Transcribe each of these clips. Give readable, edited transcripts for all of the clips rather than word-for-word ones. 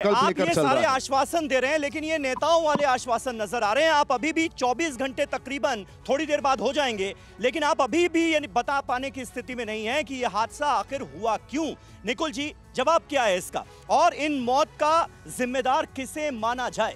विकल्प लेकर चल रहा है। सारे आश्वासन दे रहे हैं, लेकिन ये नेताओं वाले आश्वासन नजर आ रहे हैं। आप अभी भी 24 घंटे तकरीबन थोड़ी देर बाद हो जाएंगे, लेकिन आप अभी भी ये बता पाने की स्थिति में नहीं है कि ये हादसा आखिर हुआ क्यों। निकुल जी, जवाब क्या है इसका, और इन मौत का जिम्मेदार किसे माना जाए?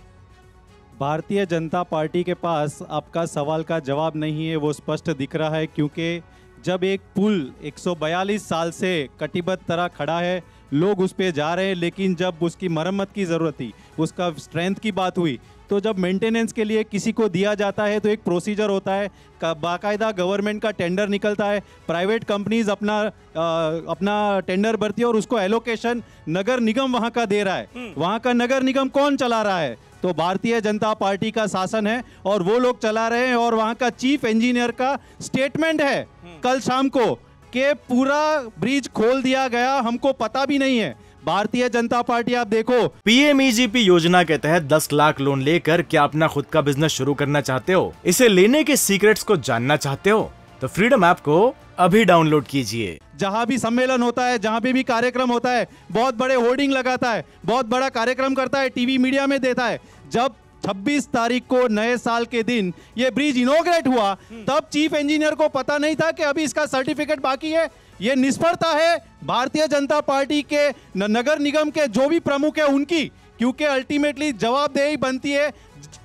भारतीय जनता पार्टी के पास आपका सवाल का जवाब नहीं है, वो स्पष्ट दिख रहा है। क्योंकि जब एक पुल 142 साल से कटिबद्ध तरह खड़ा है, लोग उस पे जा रहे हैं, लेकिन जब उसकी मरम्मत की ज़रूरत थी, उसका स्ट्रेंथ की बात हुई, तो जब मेंटेनेंस के लिए किसी को दिया जाता है तो एक प्रोसीजर होता है, बाकायदा गवर्नमेंट का टेंडर निकलता है, प्राइवेट कंपनीज अपना टेंडर भरती है और उसको एलोकेशन नगर निगम वहाँ का दे रहा है। वहाँ का नगर निगम कौन चला रहा है? तो भारतीय जनता पार्टी का शासन है और वो लोग चला रहे हैं। और वहाँ का चीफ इंजीनियर का स्टेटमेंट है कल शाम को कि पूरा ब्रिज खोल दिया गया, हमको पता भी नहीं है। भारतीय जनता पार्टी, आप देखो, पीएमईजीपी योजना के तहत 10 लाख लोन लेकर क्या अपना खुद का बिजनेस शुरू करना चाहते हो? इसे लेने के सीक्रेट्स को जानना चाहते हो तो फ्रीडम ऐप को अभी डाउनलोड कीजिए। जहां भी सम्मेलन होता है, जहां पे भी कार्यक्रम होता है, बहुत बड़े होर्डिंग लगाता है, बहुत बड़ा कार्यक्रम करता है, टीवी मीडिया में देता है। जब 26 तारीख को नए साल के दिन ये ब्रिज इनॉग्रेट हुआ, तब चीफ इंजीनियर को पता नहीं था कि अभी इसका सर्टिफिकेट बाकी है। ये निष्फलता है भारतीय जनता पार्टी के नगर निगम के जो भी प्रमुख है उनकी, क्योंकि अल्टीमेटली जवाबदेही बनती है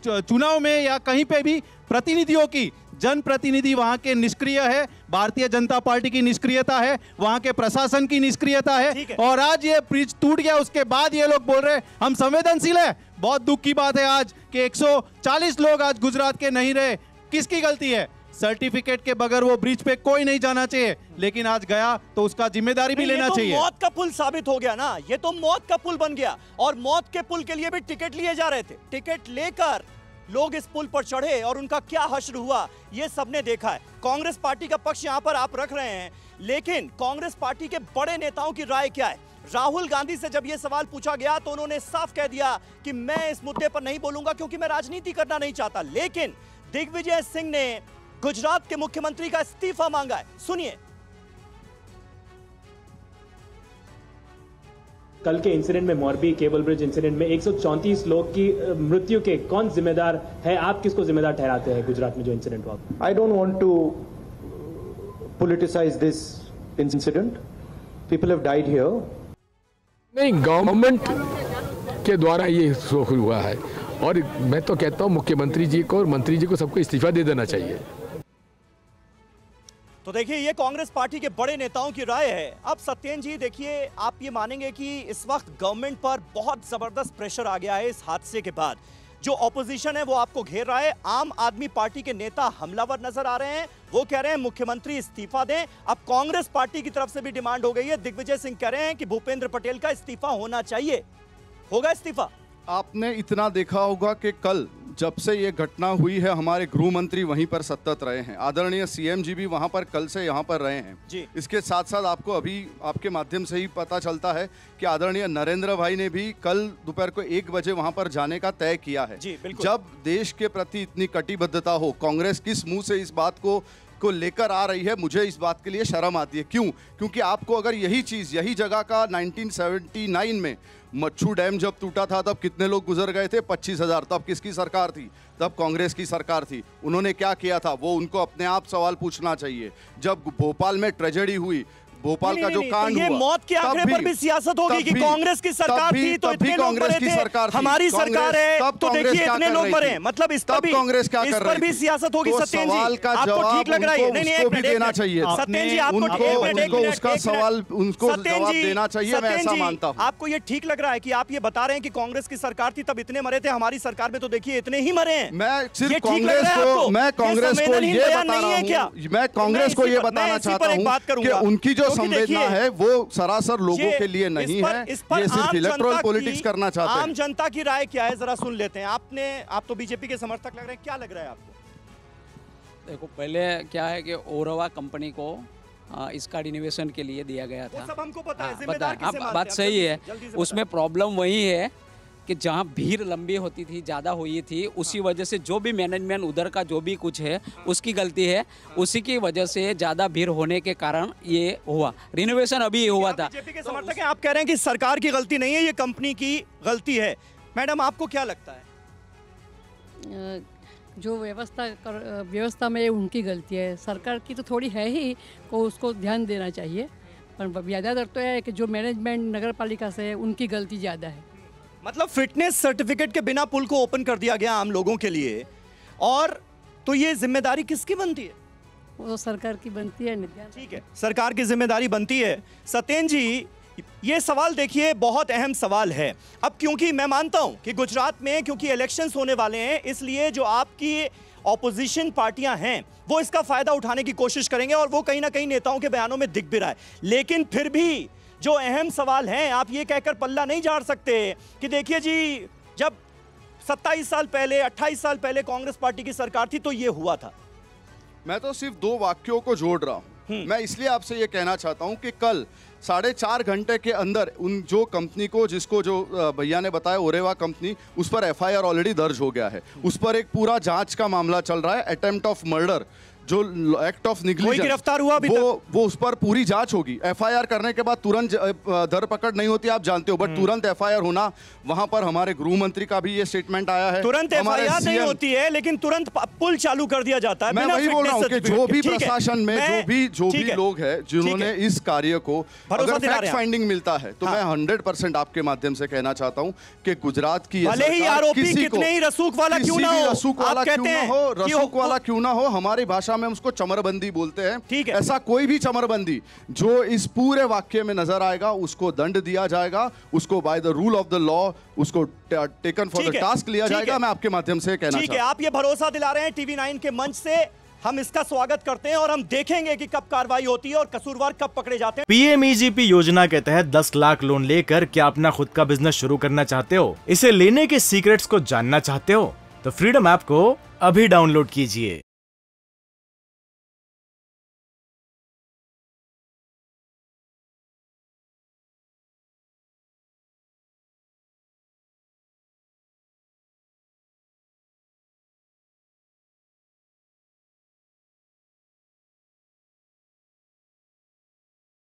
चुनाव में या कहीं पे भी प्रतिनिधियों की। जनप्रतिनिधि वहां के निष्क्रिय है, भारतीय जनता पार्टी की निष्क्रियता है, वहां के प्रशासन की निष्क्रियता है। और आज ये ब्रिज टूट गया, उसके बाद ये लोग बोल रहे हैं हम संवेदनशील है। बहुत दुख की बात है आज कि 140 लोग आज गुजरात के नहीं रहे। किसकी गलती है? सर्टिफिकेट के बगैर वो ब्रिज पे कोई नहीं जाना चाहिए, लेकिन आज गया तो उसका जिम्मेदारी भी लेना चाहिए। मौत का पुल साबित हो गया ना, ये तो मौत का पुल बन गया। और मौत के पुल के लिए भी टिकट लिए जा रहे थे। टिकट लेकर लोग इस पुल पर चढ़े और उनका क्या हश्र हुआ, ये सबने देखा है। कांग्रेस पार्टी का पक्ष यहां पर आप रख रहे हैं, लेकिन कांग्रेस पार्टी के बड़े नेताओं की राय क्या है? राहुल गांधी से जब यह सवाल पूछा गया तो उन्होंने साफ कह दिया कि मैं इस मुद्दे पर नहीं बोलूंगा क्योंकि मैं राजनीति करना नहीं चाहता। लेकिन दिग्विजय सिंह ने गुजरात के मुख्यमंत्री का इस्तीफा मांगा है, सुनिए। कल के इंसिडेंट में, मोरबी केबल ब्रिज इंसिडेंट में 134 लोग की मृत्यु के कौन जिम्मेदार है? आप किसको जिम्मेदार ठहराते हैं गुजरात में जो इंसिडेंट हुआ? I don't want to politicize this incident. People have died here. नहीं, गवर्नमेंट के द्वारा ये शो हुआ है और मैं तो कहता हूँ मुख्यमंत्री जी को और मंत्री जी को सबको इस्तीफा दे देना चाहिए। तो देखिए, ये कांग्रेस पार्टी के बड़े नेताओं की राय है। अब सत्येन जी देखिए, आप ये मानेंगे कि इस वक्त गवर्नमेंट पर बहुत जबरदस्त प्रेशर आ गया है इस हादसे के बाद। जो ऑपोजिशन है वो आपको घेर रहा है। आम आदमी पार्टी के नेता हमलावर नजर आ रहे हैं, वो कह रहे हैं मुख्यमंत्री इस्तीफा दें। अब कांग्रेस पार्टी की तरफ से भी डिमांड हो गई है। दिग्विजय सिंह कह रहे हैं कि भूपेंद्र पटेल का इस्तीफा होना चाहिए। होगा इस्तीफा? आपने इतना देखा होगा कि कल जब से ये घटना हुई है, हमारे गृह मंत्री वहीं पर सतत रहे हैं, आदरणीय सीएम जी भी वहां पर कल से यहाँ पर रहे हैं जी। इसके साथ साथ आपको अभी आपके माध्यम से ही पता चलता है कि आदरणीय नरेंद्र भाई ने भी कल दोपहर को 1 बजे वहां पर जाने का तय किया है। जब देश के प्रति इतनी कटिबद्धता हो, कांग्रेस किस मुंह से इस बात को लेकर आ रही है, मुझे इस बात के लिए शर्म आती है। क्यों? क्योंकि आपको अगर यही चीज़, यही जगह का 1979 में मच्छू डैम जब टूटा था, तब कितने लोग गुजर गए थे? 25,000। तब किसकी सरकार थी? तब कांग्रेस की सरकार थी। उन्होंने क्या किया था, वो उनको अपने आप सवाल पूछना चाहिए। जब भोपाल में ट्रेजेडी हुई, भोपाल का जो कांड हुआ, मौत के आंकड़े पर भी सियासत होगी कि कांग्रेस की सरकार थी तो इतने लोग मरे थे, हमारी सरकार है तो देखिए इतने लोग मरे। मतलब इस पर भी कांग्रेस क्या कर रही है, भी सियासत होगी। सत्येन जी, आपको ठीक लग रहा है? नहीं, एक मिनट देना चाहिए सत्येन जी, आपको उसका सवाल उनको जवाब देना चाहिए, मैं ऐसा मानता हूं। आपको ये ठीक लग रहा है कि आप ये बता रहे हैं कि कांग्रेस की सरकार थी तब इतने मरे थे, हमारी सरकार में तो देखिए इतने ही मरे हैं? मैं सिर्फ कांग्रेस को, मैं कांग्रेस को ये बता रहा हूं, मैं कांग्रेस को ये बताना चाहता हूं कि उनकी जो संवेदना है वो सरासर लोगों के लिए नहीं है, ये सिर्फ इलेक्टोरल पॉलिटिक्स करना चाहते हैं। आम जनता की राय क्या है, जरा सुन लेते हैं। आप तो बीजेपी के समर्थक लग रहे हैं, क्या लग रहा है आपको? देखो, पहले क्या है कि ओरवा कंपनी को इसका रिनोवेशन के लिए दिया गया था। सब हमको पता है, जिम्मेदार किसे मानते हैं? बात सही है, उसमें प्रॉब्लम वही है कि जहाँ भीड़ लंबी होती थी, ज़्यादा हुई थी, उसी वजह से जो भी मैनेजमेंट उधर का जो भी कुछ है उसकी गलती है। उसी की वजह से ज़्यादा भीड़ होने के कारण ये हुआ। रिनोवेशन अभी हुआ था। बीजेपी के समर्थक हैं, आप कह रहे हैं कि सरकार की गलती नहीं है, ये कंपनी की गलती है। मैडम, आपको क्या लगता है? जो व्यवस्था में उनकी गलती है, सरकार की तो थोड़ी है ही, को उसको ध्यान देना चाहिए। पर ज़्यादातर तो है कि जो मैनेजमेंट नगर पालिका से है उनकी गलती ज़्यादा है। मतलब फिटनेस सर्टिफिकेट के बिना पुल को ओपन कर दिया गया आम लोगों के लिए, और तो ये जिम्मेदारी किसकी बनती है? वो सरकार की बनती है। ठीक है, सरकार की जिम्मेदारी बनती है। सत्येंद्र जी, ये सवाल देखिए बहुत अहम सवाल है। अब क्योंकि मैं मानता हूं कि गुजरात में क्योंकि इलेक्शंस होने वाले हैं, इसलिए जो आपकी ऑपोजिशन पार्टियां हैं वो इसका फायदा उठाने की कोशिश करेंगे, और वो कहीं ना कहीं नेताओं के बयानों में दिख भी रहा है। लेकिन फिर भी जो अहम सवाल हैं, आप ये कहकर पल्ला नहीं झाड़ सकते कि देखिए जी, जब 27 साल पहले 28 साल पहले कांग्रेस पार्टी की सरकार थी तो ये हुआ था। मैं तो सिर्फ 2 वाक्यों को जोड़ रहा हूं। मैं इसलिए आपसे ये कहना चाहता हूं कि कल 4.5 घंटे के अंदर उन जो कंपनी को, जिसको जो भैया ने बताया ओरेवा कंपनी, उस पर एफआईआर ऑलरेडी दर्ज हो गया है। उस पर एक पूरा जांच का मामला चल रहा है, अटेम्प्ट ऑफ मर्डर, जो एक्ट ऑफ निग्लिजेंस, गिरफ्तार हुआ अभी वो उस पर पूरी जांच होगी। एफआईआर करने के बाद तुरंत धरपकड़ नहीं होती, आप जानते हो, बट तुरंत एफआईआर होना, वहां पर हमारे गृह मंत्री का भी ये स्टेटमेंट आया है। तुरंत एफआईआर नहीं होती है, लेकिन तुरंत पुल चालू कर दिया जाता है। मैं वही बोल रहा हूं कि जो भी प्रशासन में जो भी लोग हैं जिन्होंने इस कार्य को, अगर फैक्ट फाइंडिंग मिलता है तो मैं 100% आपके माध्यम से कहना चाहता हूं कि गुजरात की भले ही आरोपी कितने ही रसूख वाला क्यों ना हो, रसूख वाला क्यों ना हो, हमारी भाषा में उसको चमरबंदी बोलते हैं। ठीक है, ऐसा कोई भी चमरबंदी जो इस पूरे वाक्य में नजर आएगा उसको दंड दिया जाएगा, उसको by the rule of the law उसको टेकन फॉर द टास्क लिया जाएगा। मैं आपके माध्यम से कहना चाहता हूं। आप ये भरोसा दिला रहे हैं TV9 के मंच से, हम इसका स्वागत करते हैं और हम देखेंगे कि कब कार्रवाई होती है और कसूरवार कब पकड़े जाते हैं। PMEGP योजना के तहत 10 लाख लोन लेकर क्या अपना खुद का बिजनेस शुरू करना चाहते हो? इसे लेने के सीक्रेट्स को जानना चाहते हो? तो फ्रीडम ऐप को अभी डाउनलोड कीजिए।